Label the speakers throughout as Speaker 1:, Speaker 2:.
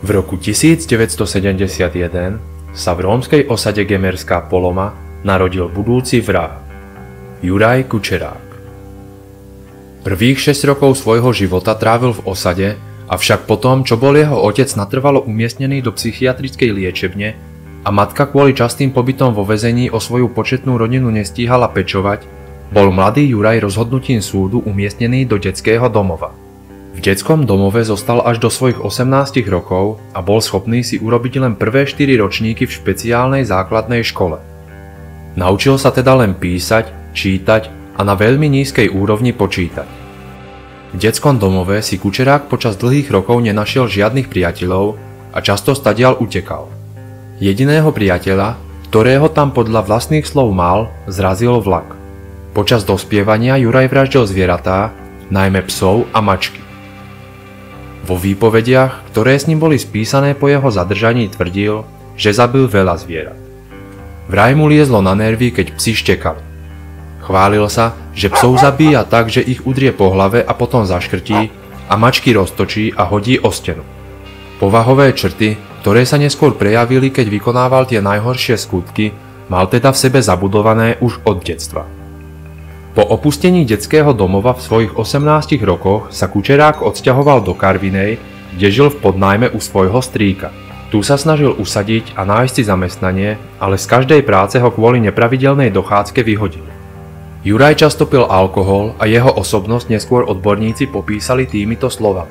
Speaker 1: V roku 1971 sa v rómskej osade Gemerská Poloma narodil budúci vrah Juraj Kučerák. Prvých 6 rokov svojho života trávil v osade, avšak potom, čo bol jeho otec natrvalo umiestnený do psychiatrickej liečebne a matka kvôli častým pobytom vo väzení o svoju početnú rodinu nestíhala pečovať, bol mladý Juraj rozhodnutím súdu umiestnený do detského domova. V detskom domove zostal až do svojich 18 rokov a bol schopný si urobiť len prvé 4 ročníky v špeciálnej základnej škole. Naučil sa teda len písať, čítať a na veľmi nízkej úrovni počítať. V detskom domove si Kučerák počas dlhých rokov nenašiel žiadnych priateľov a často stadiaľ utekal. Jediného priateľa, ktorého tam podľa vlastných slov mal, zrazil vlak. Počas dospievania Juraj vraždil zvieratá, najmä psov a mačky. Vo výpovediach, ktoré s ním boli spísané po jeho zadržaní, tvrdil, že zabil veľa zvierat. Vraj mu liezlo na nervy, keď psi štekali. Chválil sa, že psov zabíja tak, že ich udrie po hlave a potom zaškrtí a mačky roztočí a hodí o stenu. Povahové črty, ktoré sa neskôr prejavili, keď vykonával tie najhoršie skutky, mal teda v sebe zabudované už od detstva. Po opustení detského domova v svojich 18 rokoch sa Kučerák odsťahoval do Karvinej, kde žil v podnájme u svojho strýka. Tu sa snažil usadiť a nájsť si zamestnanie, ale z každej práce ho kvôli nepravidelnej dochádzke vyhodili. Juraj často pil alkohol a jeho osobnosť neskôr odborníci popísali týmito slovami: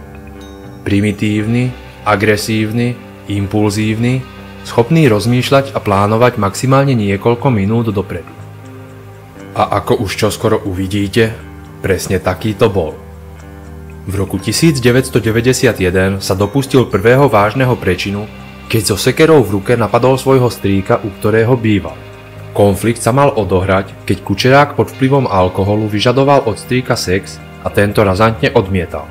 Speaker 1: primitívny, agresívny, impulzívny, schopný rozmýšľať a plánovať maximálne niekoľko minút dopredu. A ako už čoskoro uvidíte, presne takýto bol. V roku 1991 sa dopustil prvého vážneho prečinu, keď so sekerou v ruke napadol svojho strýka, u ktorého býval. Konflikt sa mal odohrať, keď Kučerák pod vplyvom alkoholu vyžadoval od strýka sex a tento razantne odmietal.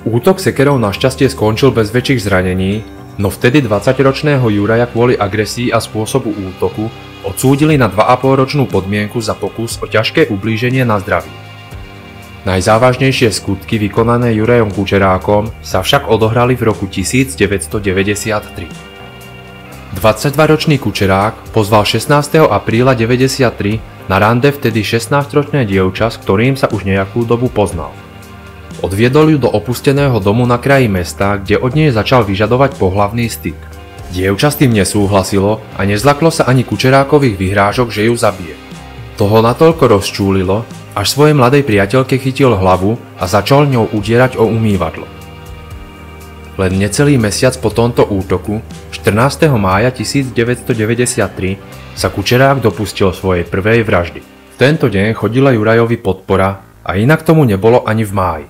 Speaker 1: Útok sekerou našťastie skončil bez väčších zranení, no vtedy 20-ročného Juraja kvôli agresii a spôsobu útoku odsúdili na 2,5-ročnú podmienku za pokus o ťažké ublíženie na zdraví. Najzávažnejšie skutky vykonané Jurajom Kučerákom sa však odohrali v roku 1993. 22-ročný Kučerák pozval 16. apríla 1993 na rande vtedy 16-ročné dievča, s ktorým sa už nejakú dobu poznal. Odviedol ju do opusteného domu na kraji mesta, kde od nej začal vyžadovať pohlavný styk. Dievča s tým nesúhlasilo a nezlaklo sa ani Kučerákových vyhrážok, že ju zabije. Toho natoľko rozčúlilo, až svojej mladej priateľke chytil hlavu a začal ňou udierať o umývadlo. Len necelý mesiac po tomto útoku, 14. mája 1993, sa Kučerák dopustil svojej prvej vraždy. V tento deň chodila Jurajovi podpora a inak tomu nebolo ani v máji.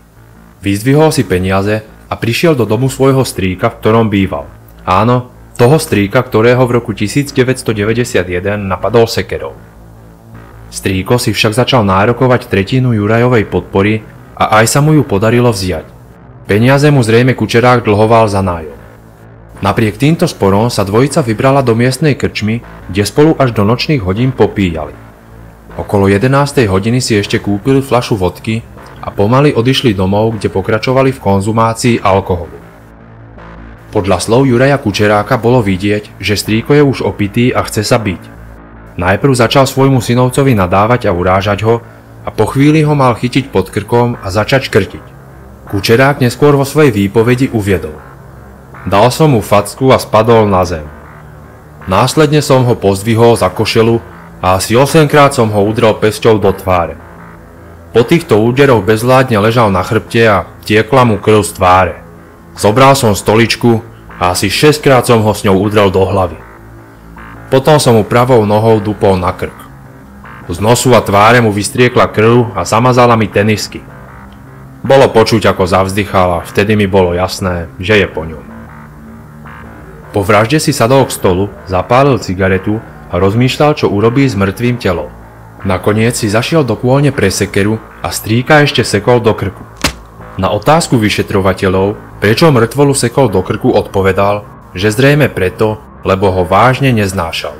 Speaker 1: Vyzdvihol si peniaze a prišiel do domu svojho strýka, v ktorom býval. Áno, toho strýka, ktorého v roku 1991 napadol sekerou. Strýko si však začal nárokovať tretinu Jurajovej podpory a aj sa mu ju podarilo vziať. Peniaze mu zrejme Kučerák dlhoval za nájom. Napriek týmto sporom sa dvojica vybrala do miestnej krčmy, kde spolu až do nočných hodín popíjali. Okolo 11. hodiny si ešte kúpili fľašu vodky a pomaly odišli domov, kde pokračovali v konzumácii alkoholu. Podľa slov Juraja Kučeráka bolo vidieť, že strýko je už opitý a chce sa biť. Najprv začal svojmu synovcovi nadávať a urážať ho a po chvíli ho mal chytiť pod krkom a začať škrtiť. Kučerák neskôr vo svojej výpovedi uviedol: dal som mu facku a spadol na zem. Následne som ho pozdvihol za košelu a asi 8-krát som ho udrel pesťou do tváre. Po týchto úderoch bezvládne ležal na chrbte a tiekla mu krv z tváre. Zobral som stoličku a asi 6-krát som ho s ňou udrel do hlavy. Potom som mu pravou nohou dupol na krk. Z nosu a tváre mu vystriekla krv a zamazala mi tenisky. Bolo počuť, ako zavzdychal a vtedy mi bolo jasné, že je po ňom. Po vražde si sadol k stolu, zapálil cigaretu a rozmýšľal, čo urobí s mŕtvým telom. Nakoniec si zašiel do kôlne pre sekeru a strýka ešte sekol do krku. Na otázku vyšetrovateľov, prečo mŕtvolu sekol do krku, odpovedal, že zrejme preto, lebo ho vážne neznášal.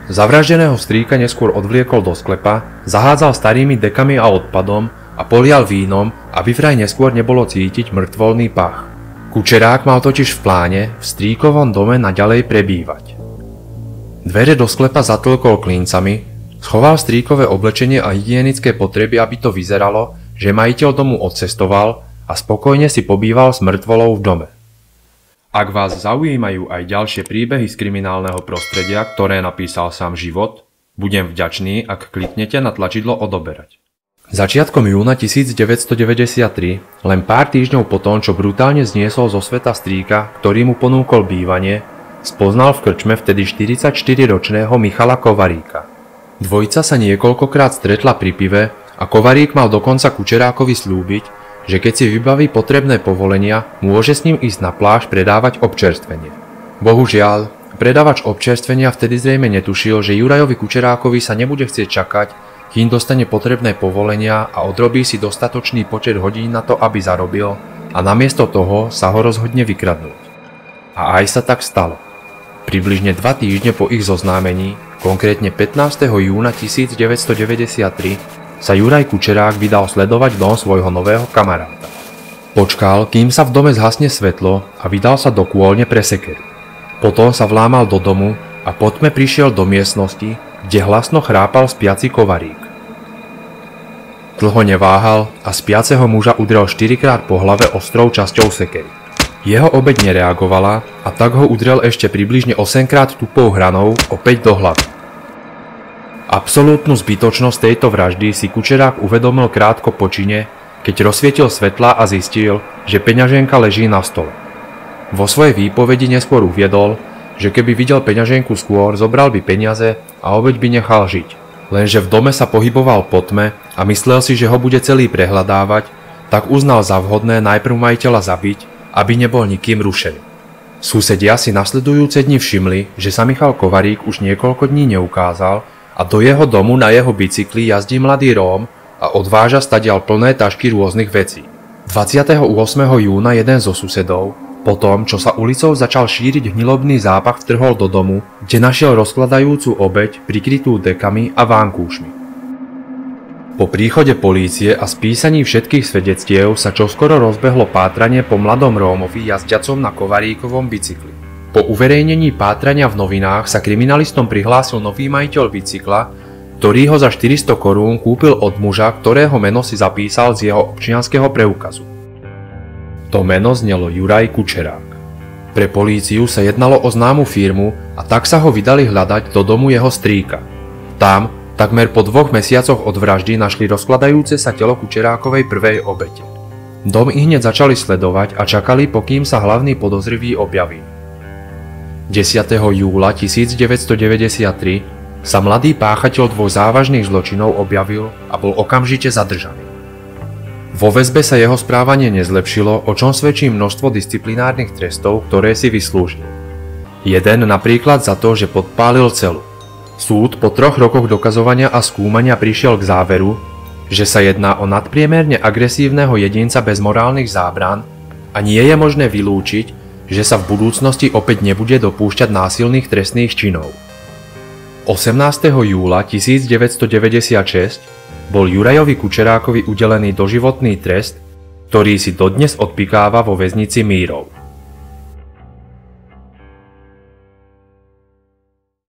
Speaker 1: Zavraždeného strýka neskôr odvliekol do sklepa, zahádzal starými dekami a odpadom a polial vínom, aby vraj neskôr nebolo cítiť mŕtvolný pach. Kučerák mal totiž v pláne v strýkovom dome naďalej prebývať. Dvere do sklepa zatlkol klincami, schoval strýkové oblečenie a hygienické potreby, aby to vyzeralo, že majiteľ domu odcestoval a spokojne si pobýval s mŕtvolou v dome. Ak vás zaujímajú aj ďalšie príbehy z kriminálneho prostredia, ktoré napísal sám život, budem vďačný, ak kliknete na tlačidlo odoberať. Začiatkom júna 1993, len pár týždňov po tom, čo brutálne zniesol zo sveta strýka, ktorý mu ponúkol bývanie, spoznal v krčme vtedy 44-ročného Michala Kovaríka. Dvojica sa niekoľkokrát stretla pri pive a Kovarík mal dokonca Kučerákovi slúbiť, že keď si vybaví potrebné povolenia, môže s ním ísť na pláž predávať občerstvenie. Bohužiaľ, predávač občerstvenia vtedy zrejme netušil, že Jurajovi Kučerákovi sa nebude chcieť čakať, kým dostane potrebné povolenia a odrobí si dostatočný počet hodín na to, aby zarobil, a namiesto toho sa ho rozhodne vykradnúť. A aj sa tak stalo. Približne 2 týždne po ich zoznámení, konkrétne 15. júna 1993, sa Juraj Kučerák vydal sledovať dom svojho nového kamaráta. Počkal, kým sa v dome zhasne svetlo, a vydal sa do kôlne pre sekeru. Potom sa vlámal do domu a po tme prišiel do miestnosti, kde hlasno chrápal spiaci Kovarík. Dlho neváhal a spiaceho muža udrel 4-krát po hlave ostrou časťou sekery. Jeho obeť nereagovala a tak ho udrel ešte približne 8-krát tupou hranou opäť do hlavy. Absolútnu zbytočnosť tejto vraždy si Kučerák uvedomil krátko po čine, keď rozsvietil svetla a zistil, že peňaženka leží na stole. Vo svojej výpovedi neskôr uviedol, že keby videl peňaženku skôr, zobral by peniaze a obeť by nechal žiť. Lenže v dome sa pohyboval po tme a myslel si, že ho bude celý prehľadávať, tak uznal za vhodné najprv majiteľa zabiť, aby nebol nikým rušený. Susedia si nasledujúce dni všimli, že sa Michal Kovarík už niekoľko dní neukázal a do jeho domu na jeho bicykli jazdí mladý Róm a odváža stadiaľ plné tašky rôznych vecí. 28. júna jeden zo susedov, po tom, čo sa ulicou začal šíriť hnilobný zápach, vtrhol do domu, kde našiel rozkladajúcu obeť prikrytú dekami a vankúšmi. Po príchode polície a spísaní všetkých svedectiev sa čoskoro rozbehlo pátranie po mladom Rómovi jazdiacom na Kovaríkovom bicykli. Po uverejnení pátrania v novinách sa kriminalistom prihlásil nový majiteľ bicykla, ktorý ho za 400 korún kúpil od muža, ktorého meno si zapísal z jeho občianskeho preukazu. To meno znelo Juraj Kučerák. Pre políciu sa jednalo o známu firmu a tak sa ho vydali hľadať do domu jeho strýka. Tam, takmer po 2 mesiacoch od vraždy, našli rozkladajúce sa telo Kučerákovej prvej obete. Dom ihneď začali sledovať a čakali, pokým sa hlavný podozrivý objaví. 10. júla 1993 sa mladý páchateľ 2 závažných zločinov objavil a bol okamžite zadržaný. Vo väzbe sa jeho správanie nezlepšilo, o čom svedčí množstvo disciplinárnych trestov, ktoré si vyslúžil. Jeden napríklad za to, že podpálil celu. Súd po 3 rokoch dokazovania a skúmania prišiel k záveru, že sa jedná o nadpriemerne agresívneho jedinca bez morálnych zábran a nie je možné vylúčiť, že sa v budúcnosti opäť nebude dopúšťať násilných trestných činov. 18. júla 1996 bol Jurajovi Kučerákovi udelený doživotný trest, ktorý si dodnes odpikáva vo väznici Mírov.